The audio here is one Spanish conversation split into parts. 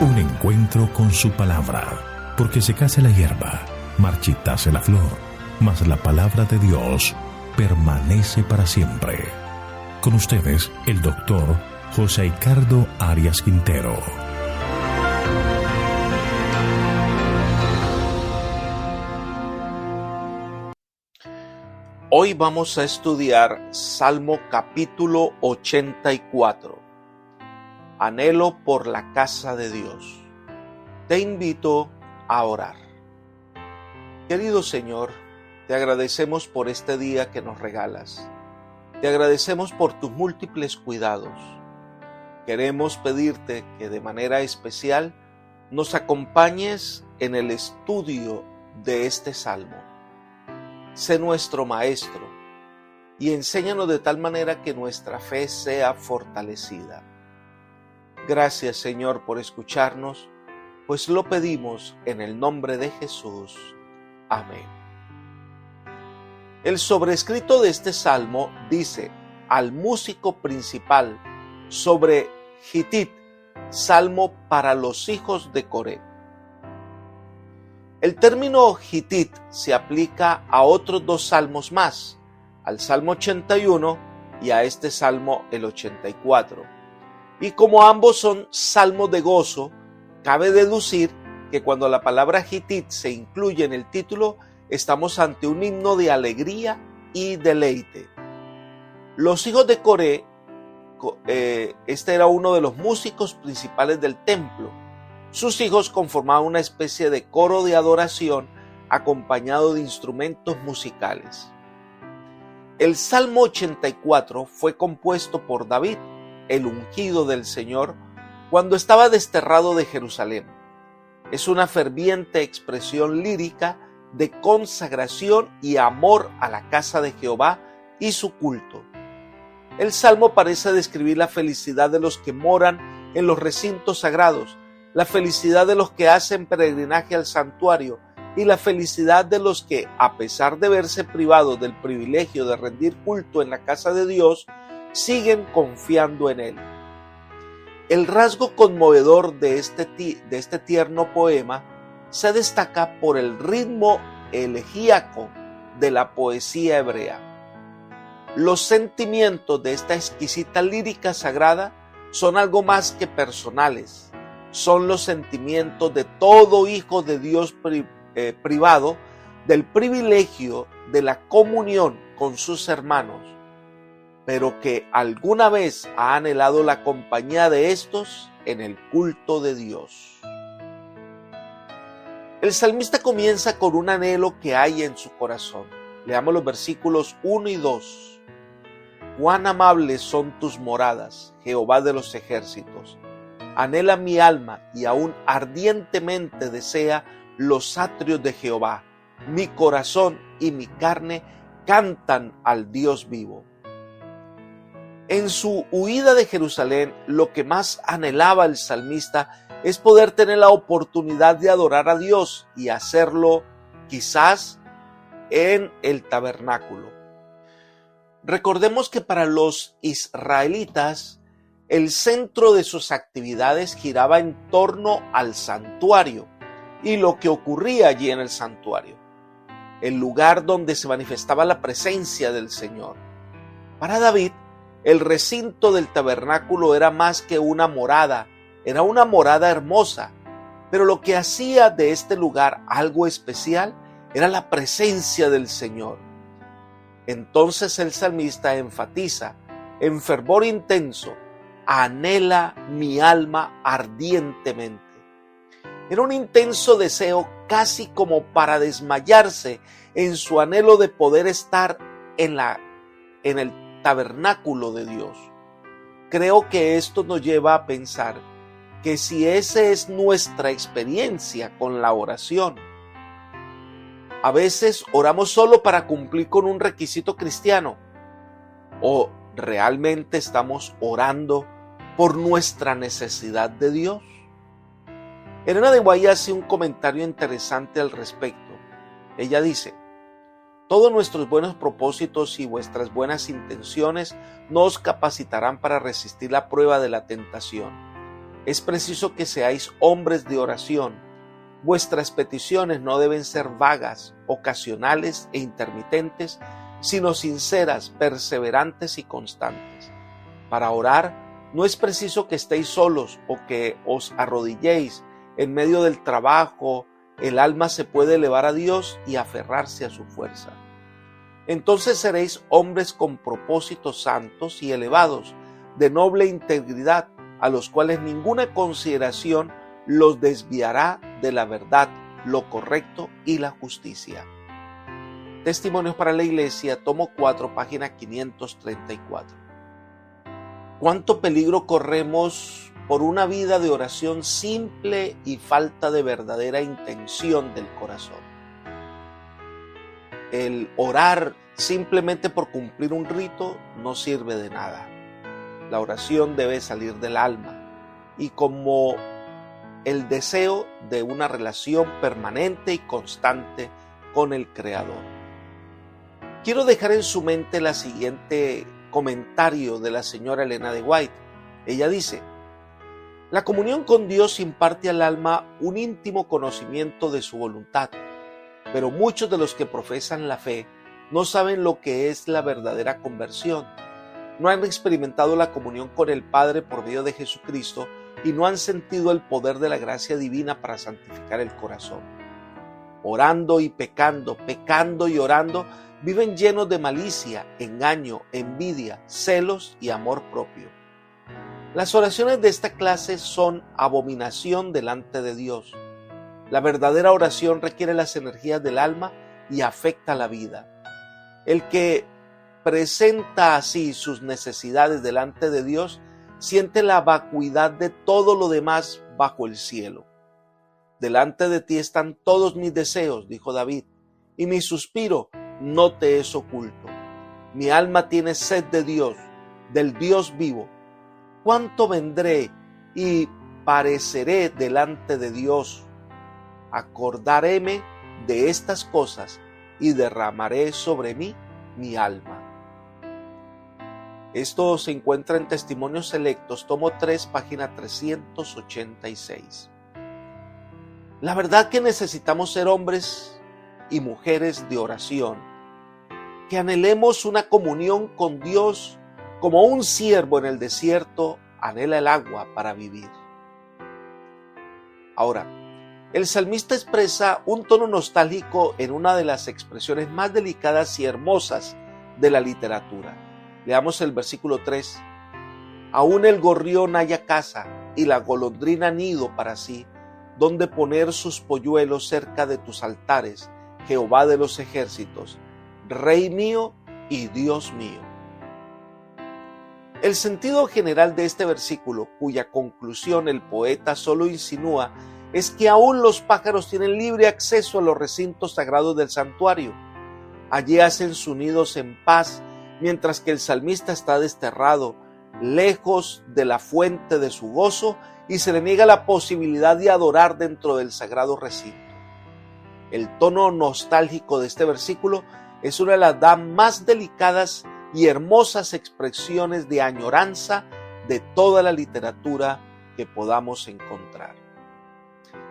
Un encuentro con su palabra, porque secase la hierba, marchitase la flor, mas la palabra de Dios permanece para siempre. Con ustedes, el doctor José Ricardo Arias Quintero. Hoy vamos a estudiar Salmo capítulo 84. Anhelo por la casa de Dios. Te invito a orar. Querido Señor, te agradecemos por este día que nos regalas. Te agradecemos por tus múltiples cuidados. Queremos pedirte que de manera especial nos acompañes en el estudio de este salmo. Sé nuestro maestro y enséñanos de tal manera que nuestra fe sea fortalecida. Gracias, Señor, por escucharnos, pues lo pedimos en el nombre de Jesús. Amén. El sobrescrito de este salmo dice: al músico principal, sobre Gitit, salmo para los hijos de Coré. El término Gitit se aplica a otros dos salmos más, al Salmo 81 y a este Salmo el 84. Y como ambos son salmos de gozo, cabe deducir que cuando la palabra Gitit se incluye en el título, estamos ante un himno de alegría y deleite. Los hijos de Coré, este era uno de los músicos principales del templo. Sus hijos conformaban una especie de coro de adoración acompañado de instrumentos musicales. El Salmo 84 fue compuesto por David, el ungido del Señor, cuando estaba desterrado de Jerusalén. Es una ferviente expresión lírica de consagración y amor a la casa de Jehová y su culto. El Salmo parece describir la felicidad de los que moran en los recintos sagrados, la felicidad de los que hacen peregrinaje al santuario y la felicidad de los que, a pesar de verse privados del privilegio de rendir culto en la casa de Dios, siguen confiando en Él. El rasgo conmovedor de este tierno poema se destaca por el ritmo elegíaco de la poesía hebrea. Los sentimientos de esta exquisita lírica sagrada son algo más que personales. Son los sentimientos de todo hijo de Dios privado del privilegio de la comunión con sus hermanos, pero que alguna vez ha anhelado la compañía de estos en el culto de Dios. El salmista comienza con un anhelo que hay en su corazón. Leamos los versículos 1 y 2. Cuán amables son tus moradas, Jehová de los ejércitos. Anhela mi alma y aún ardientemente desea los atrios de Jehová. Mi corazón y mi carne cantan al Dios vivo. En su huida de Jerusalén, lo que más anhelaba el salmista es poder tener la oportunidad de adorar a Dios y hacerlo quizás en el tabernáculo. Recordemos que para los israelitas, el centro de sus actividades giraba en torno al santuario y lo que ocurría allí en el santuario, el lugar donde se manifestaba la presencia del Señor. Para David, el recinto del tabernáculo era más que una morada, era una morada hermosa, pero lo que hacía de este lugar algo especial era la presencia del Señor. Entonces el salmista enfatiza en fervor intenso: anhela mi alma ardientemente. Era un intenso deseo, casi como para desmayarse en su anhelo de poder estar en el tabernáculo de Dios. Creo que esto nos lleva a pensar que si esa es nuestra experiencia con la oración, a veces oramos solo para cumplir con un requisito cristiano, o realmente estamos orando por nuestra necesidad de Dios. Elena de Guay hace un comentario interesante al respecto. Ella dice: todos nuestros buenos propósitos y vuestras buenas intenciones nos capacitarán para resistir la prueba de la tentación. Es preciso que seáis hombres de oración. Vuestras peticiones no deben ser vagas, ocasionales e intermitentes, sino sinceras, perseverantes y constantes. Para orar, no es preciso que estéis solos o que os arrodilléis. En medio del trabajo, el alma se puede elevar a Dios y aferrarse a su fuerza. Entonces seréis hombres con propósitos santos y elevados, de noble integridad, a los cuales ninguna consideración los desviará de la verdad, lo correcto y la justicia. Testimonios para la Iglesia, tomo 4, página 534. ¿Cuánto peligro corremos por una vida de oración simple y falta de verdadera intención del corazón? El orar simplemente por cumplir un rito no sirve de nada. La oración debe salir del alma y como el deseo de una relación permanente y constante con el Creador. Quiero dejar en su mente la siguiente comentario de la señora Elena de White. Ella dice: la comunión con Dios imparte al alma un íntimo conocimiento de su voluntad, pero muchos de los que profesan la fe no saben lo que es la verdadera conversión. No han experimentado la comunión con el Padre por medio de Jesucristo y no han sentido el poder de la gracia divina para santificar el corazón. Orando y pecando, pecando y orando, viven llenos de malicia, engaño, envidia, celos y amor propio. Las oraciones de esta clase son abominación delante de Dios. La verdadera oración requiere las energías del alma y afecta la vida. El que presenta así sus necesidades delante de Dios siente la vacuidad de todo lo demás bajo el cielo. Delante de ti están todos mis deseos, dijo David, y mi suspiro no te es oculto. Mi alma tiene sed de Dios, del Dios vivo. ¿Cuánto vendré y pareceré delante de Dios? Acordaréme de estas cosas y derramaré sobre mí mi alma. Esto se encuentra en Testimonios Selectos, tomo 3, página 386. La verdad que necesitamos ser hombres y mujeres de oración, que anhelemos una comunión con Dios como un ciervo en el desierto anhela el agua para vivir. Ahora, el salmista expresa un tono nostálgico en una de las expresiones más delicadas y hermosas de la literatura. Leamos el versículo 3. Aún el gorrión halla casa y la golondrina nido para sí, donde poner sus polluelos cerca de tus altares, Jehová de los ejércitos, Rey mío y Dios mío. El sentido general de este versículo, cuya conclusión el poeta solo insinúa, es que aún los pájaros tienen libre acceso a los recintos sagrados del santuario. Allí hacen sus nidos en paz, mientras que el salmista está desterrado, lejos de la fuente de su gozo, y se le niega la posibilidad de adorar dentro del sagrado recinto. El tono nostálgico de este versículo es una de las más delicadas y hermosas expresiones de añoranza de toda la literatura que podamos encontrar.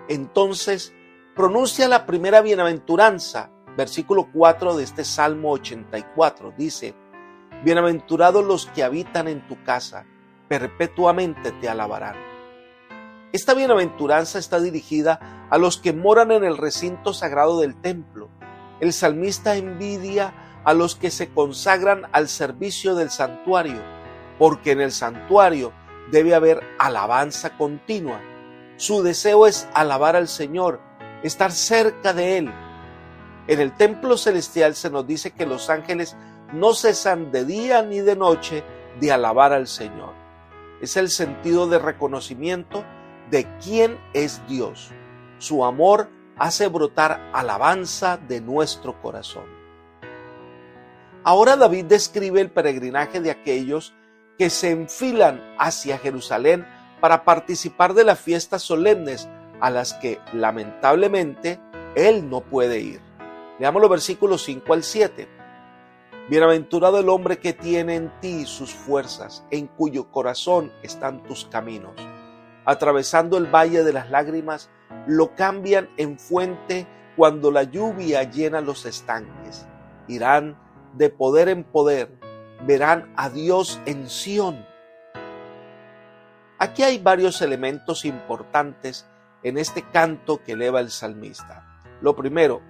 Entonces, pronuncia la primera bienaventuranza, versículo 4 de este Salmo 84, dice: bienaventurados los que habitan en tu casa, perpetuamente te alabarán. Esta bienaventuranza está dirigida a los que moran en el recinto sagrado del templo. El salmista envidia a los que se consagran al servicio del santuario, porque en el santuario debe haber alabanza continua. Su deseo es alabar al Señor, estar cerca de Él. En el templo celestial se nos dice que los ángeles no cesan de día ni de noche de alabar al Señor. Es el sentido de reconocimiento de quién es Dios. Su amor hace brotar alabanza de nuestro corazón. Ahora David describe el peregrinaje de aquellos que se enfilan hacia Jerusalén para participar de las fiestas solemnes a las que lamentablemente él no puede ir. Leamos los versículos 5 al 7. Bienaventurado el hombre que tiene en ti sus fuerzas, en cuyo corazón están tus caminos. atravesando el valle de las lágrimas, lo cambian en fuente cuando la lluvia llena los estanques. Irán de poder en poder, verán a Dios en Sión. Aquí hay varios elementos importantes en este canto que eleva el salmista. Lo primero,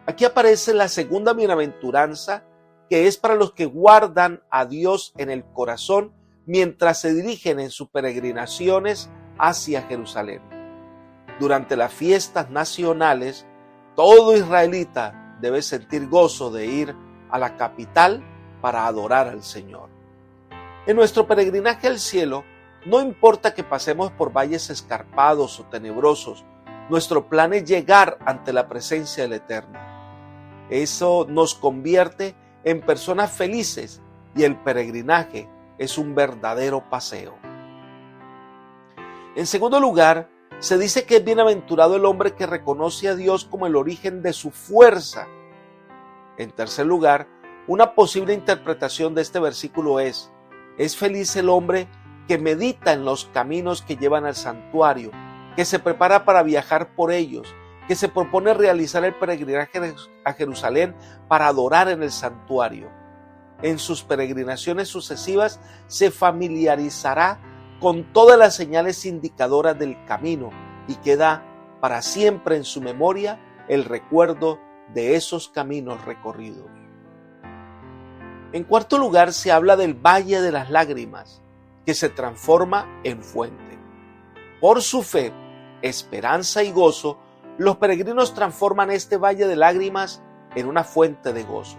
aquí aparece la segunda bienaventuranza, que es para los que guardan a Dios en el corazón mientras se dirigen en sus peregrinaciones hacia Jerusalén. Durante las fiestas nacionales, todo israelita debe sentir gozo de ir a la capital para adorar al Señor. En nuestro peregrinaje al cielo, no importa que pasemos por valles escarpados o tenebrosos, nuestro plan es llegar ante la presencia del Eterno. Eso nos convierte en personas felices y el peregrinaje es un verdadero paseo. En segundo lugar, se dice que es bienaventurado el hombre que reconoce a Dios como el origen de su fuerza. En tercer lugar, una posible interpretación de este versículo es feliz el hombre que medita en los caminos que llevan al santuario, que se prepara para viajar por ellos, que se propone realizar el peregrinaje a Jerusalén para adorar en el santuario. En sus peregrinaciones sucesivas se familiarizará con todas las señales indicadoras del camino y queda para siempre en su memoria el recuerdo de esos caminos recorridos. En cuarto lugar, se habla del Valle de las Lágrimas, que se transforma en fuente. Por su fe, esperanza y gozo, los peregrinos transforman este Valle de Lágrimas en una fuente de gozo.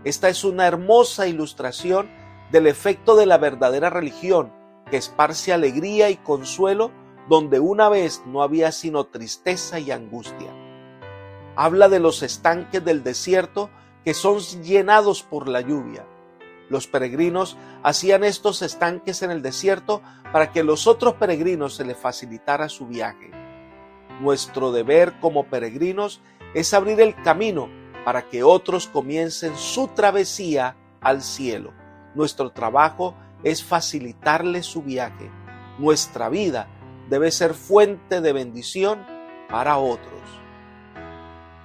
Esta es una hermosa ilustración del efecto de la verdadera religión, que esparce alegría y consuelo donde una vez no había sino tristeza y angustia. Habla de los estanques del desierto que son llenados por la lluvia. Los peregrinos hacían estos estanques en el desierto para que los otros peregrinos se les facilitara su viaje. Nuestro deber como peregrinos es abrir el camino para que otros comiencen su travesía al cielo. Nuestro trabajo es facilitarles su viaje. Nuestra vida debe ser fuente de bendición para otros.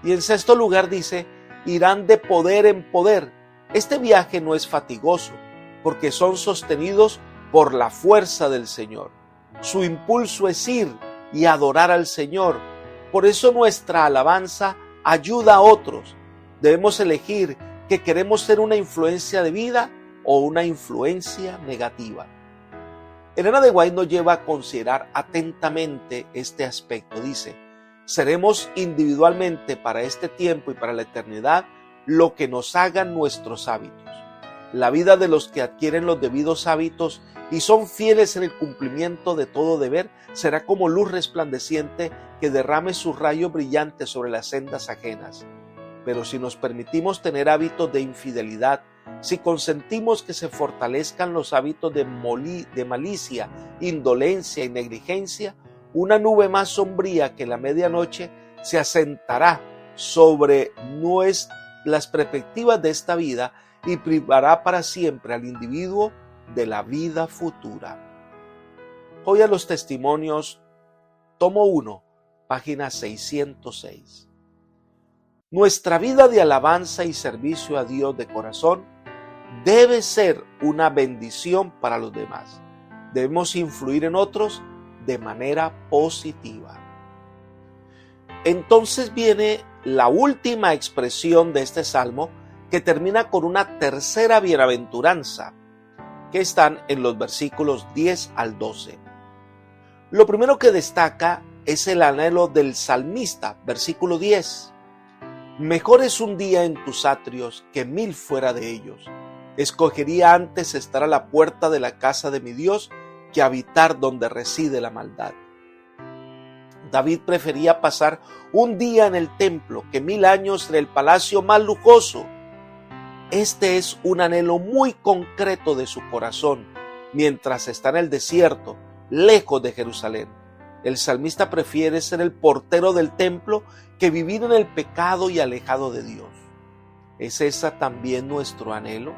Y en sexto lugar dice, irán de poder en poder. Este viaje no es fatigoso, porque son sostenidos por la fuerza del Señor. Su impulso es ir y adorar al Señor. Por eso nuestra alabanza ayuda a otros. Debemos elegir que queremos ser una influencia de vida o una influencia negativa. Elena de White nos lleva a considerar atentamente este aspecto. Dice, seremos individualmente para este tiempo y para la eternidad lo que nos hagan nuestros hábitos. La vida de los que adquieren los debidos hábitos y son fieles en el cumplimiento de todo deber será como luz resplandeciente que derrame sus rayos brillantes sobre las sendas ajenas. Pero si nos permitimos tener hábitos de infidelidad, si consentimos que se fortalezcan los hábitos de malicia, indolencia y negligencia, una nube más sombría que la medianoche se asentará sobre las perspectivas de esta vida y privará para siempre al individuo de la vida futura. Hoy a los testimonios, tomo 1, página 606. Nuestra vida de alabanza y servicio a Dios de corazón debe ser una bendición para los demás. Debemos influir en otros de manera positiva. Entonces viene la última expresión de este salmo, que termina con una tercera bienaventuranza, que están en los versículos 10 al 12. Lo primero que destaca es el anhelo del salmista, versículo 10. Mejor es un día en tus atrios que 1000 fuera de ellos. Escogería antes estar a la puerta de la casa de mi Dios que habitar donde reside la maldad. David prefería pasar un día en el templo que 1000 años en el palacio más lujoso. Este es un anhelo muy concreto de su corazón mientras está en el desierto, lejos de Jerusalén. El salmista prefiere ser el portero del templo que vivir en el pecado y alejado de Dios. ¿Es esa también nuestro anhelo?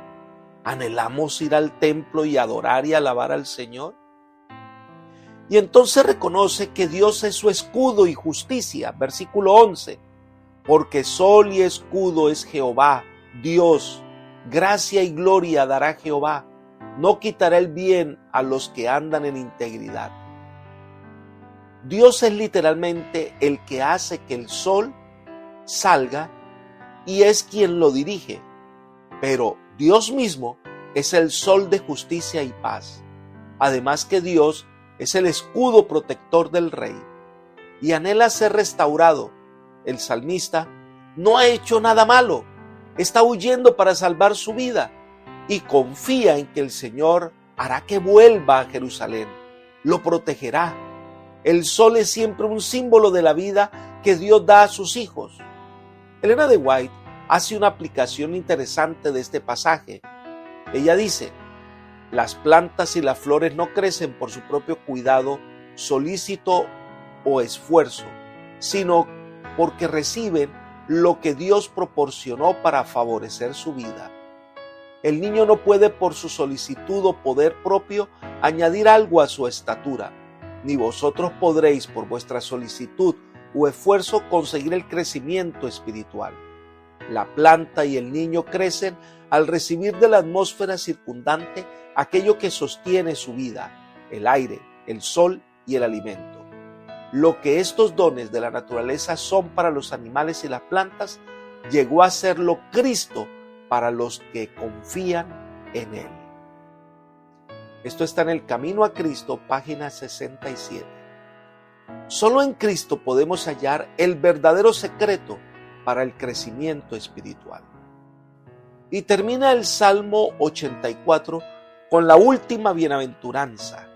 ¿Anhelamos ir al templo y adorar y alabar al Señor? Y entonces reconoce que Dios es su escudo y justicia. Versículo 11. Porque sol y escudo es Jehová, Dios. Gracia y gloria dará Jehová. No quitará el bien a los que andan en integridad. Dios es literalmente el que hace que el sol salga y es quien lo dirige. Pero Dios mismo es el sol de justicia y paz. Además que Dios es el escudo protector del rey y anhela ser restaurado. El salmista no ha hecho nada malo, está huyendo para salvar su vida y confía en que el Señor hará que vuelva a Jerusalén, lo protegerá. El sol es siempre un símbolo de la vida que Dios da a sus hijos. Elena de White hace una aplicación interesante de este pasaje. Ella dice: las plantas y las flores no crecen por su propio cuidado, solícito o esfuerzo, sino porque reciben lo que Dios proporcionó para favorecer su vida. El niño no puede por su solicitud o poder propio añadir algo a su estatura, ni vosotros podréis por vuestra solicitud o esfuerzo conseguir el crecimiento espiritual. La planta y el niño crecen al recibir de la atmósfera circundante aquello que sostiene su vida, el aire, el sol y el alimento. Lo que estos dones de la naturaleza son para los animales y las plantas, llegó a serlo Cristo para los que confían en Él. Esto está en El Camino a Cristo, página 67. Solo en Cristo podemos hallar el verdadero secreto para el crecimiento espiritual. Y termina el Salmo 84 con la última bienaventuranza.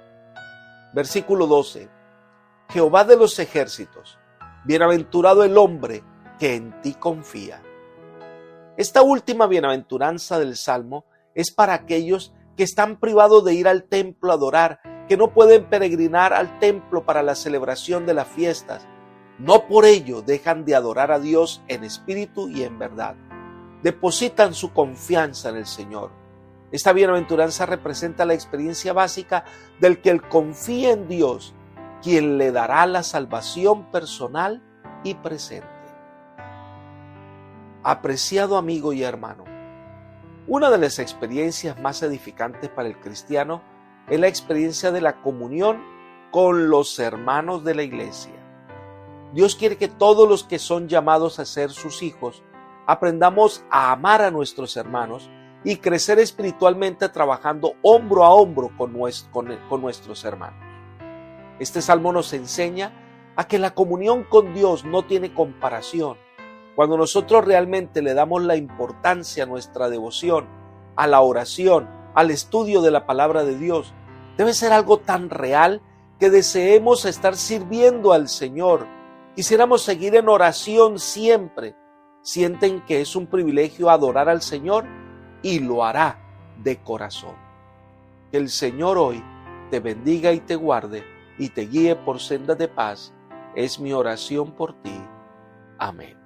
Versículo 12. Jehová de los ejércitos, bienaventurado el hombre que en ti confía. Esta última bienaventuranza del Salmo es para aquellos que están privados de ir al templo a adorar, que no pueden peregrinar al templo para la celebración de las fiestas. No por ello dejan de adorar a Dios en espíritu y en verdad. Depositan su confianza en el Señor. Esta bienaventuranza representa la experiencia básica del que confía en Dios, quien le dará la salvación personal y presente. Apreciado amigo y hermano, una de las experiencias más edificantes para el cristiano es la experiencia de la comunión con los hermanos de la iglesia. Dios quiere que todos los que son llamados a ser sus hijos aprendamos a amar a nuestros hermanos y crecer espiritualmente trabajando hombro a hombro con nuestros hermanos. Este salmo nos enseña a que la comunión con Dios no tiene comparación. Cuando nosotros realmente le damos la importancia a nuestra devoción, a la oración, al estudio de la palabra de Dios, debe ser algo tan real que deseemos estar sirviendo al Señor. Quisiéramos seguir en oración siempre. Sienten que es un privilegio adorar al Señor y lo hará de corazón. Que el Señor hoy te bendiga y te guarde y te guíe por sendas de paz. Es mi oración por ti. Amén.